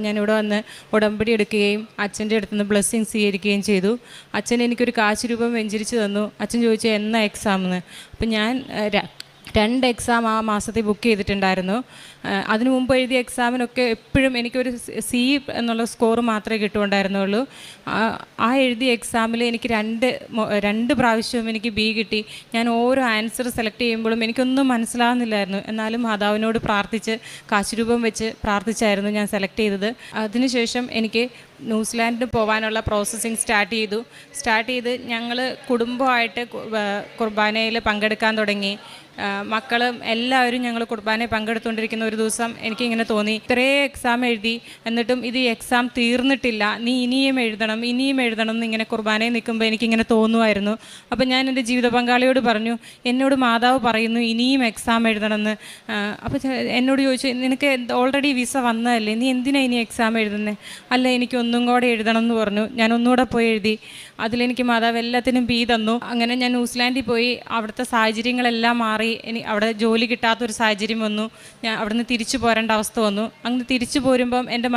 ഞാനിവിടെ വന്ന് ഉടമ്പടി എടുക്കുകയും അച്ഛൻ്റെ അടുത്ത് നിന്ന് ബ്ലെസ്സിങ് സ്വീകരിക്കുകയും ചെയ്തു. അച്ഛൻ എനിക്കൊരു കാശ് രൂപം വെഞ്ചരിച്ച് തന്നു. അച്ഛൻ ചോദിച്ചു എന്നാ എക്സാം എന്ന്. അപ്പം ഞാൻ 2 എക്സാം ആ മാസത്തിൽ ബുക്ക് ചെയ്തിട്ടുണ്ടായിരുന്നു. അതിനു മുമ്പ് എഴുതിയ എക്സാമിനൊക്കെ എപ്പോഴും എനിക്കൊരു C എന്നുള്ള സ്കോർ മാത്രമേ കിട്ടുകയുണ്ടായിരുന്നുള്ളൂ. ആ എഴുതിയ എക്സാമിൽ എനിക്ക് 2 പ്രാവശ്യവും എനിക്ക് B കിട്ടി. ഞാൻ ഓരോ ആൻസർ സെലക്ട് ചെയ്യുമ്പോഴും എനിക്കൊന്നും മനസ്സിലാകുന്നില്ലായിരുന്നു. എന്നാലും മാതാവിനോട് പ്രാർത്ഥിച്ച് കാശ് രൂപം വെച്ച് പ്രാർത്ഥിച്ചായിരുന്നു ഞാൻ സെലക്ട് ചെയ്തത്. അതിനുശേഷം എനിക്ക് ന്യൂസിലാൻഡിന് പോകാനുള്ള പ്രോസസ്സിങ് സ്റ്റാർട്ട് ചെയ്ത് ഞങ്ങൾ കുടുംബമായിട്ട് കുർബാനയിൽ പങ്കെടുക്കാൻ തുടങ്ങി. മക്കളും എല്ലാവരും ഞങ്ങൾ കുർബാനയിൽ പങ്കെടുത്തുകൊണ്ടിരിക്കുന്ന ഒരു ദിവസം എനിക്കിങ്ങനെ തോന്നി, ഇത്രയും എക്സാം എഴുതി എന്നിട്ടും ഇത് എക്സാം തീർന്നിട്ടില്ല, നീ ഇനിയും എഴുതണം എന്ന് ഇങ്ങനെ കുർബാനയിൽ നിൽക്കുമ്പോൾ എനിക്കിങ്ങനെ തോന്നുമായിരുന്നു. അപ്പം ഞാൻ എൻ്റെ ജീവിത പങ്കാളിയോട് പറഞ്ഞു, എന്നോട് മാതാവ് പറയുന്നു ഇനിയും എക്സാം എഴുതണമെന്ന്. അപ്പോൾ എന്നോട് ചോദിച്ചു, നിനക്ക് ഓൾറെഡി വിസ വന്നതല്ലേ, നീ എന്തിനാണ് ഇനി എക്സാം എഴുതുന്നത്? അല്ല, എനിക്ക് ഒന്നും കൂടെ എഴുതണം എന്ന് പറഞ്ഞു. ഞാൻ ഒന്നുകൂടെ പോയി എഴുതി. അതിലെനിക്ക് മാതാവ് എല്ലാത്തിനും B തന്നു. അങ്ങനെ ഞാൻ ന്യൂസിലാൻഡിൽ പോയി. അവിടുത്തെ സാഹചര്യങ്ങളെല്ലാം മാറി. അവിടെ ജോലി കിട്ടാത്തൊരു സാഹചര്യം വന്നു. ഞാൻ അവിടെ നിന്ന് തിരിച്ചു പോരേണ്ട അവസ്ഥ വന്നു. അങ്ങനെ തിരിച്ചു പോരുമ്പം എൻ്റെ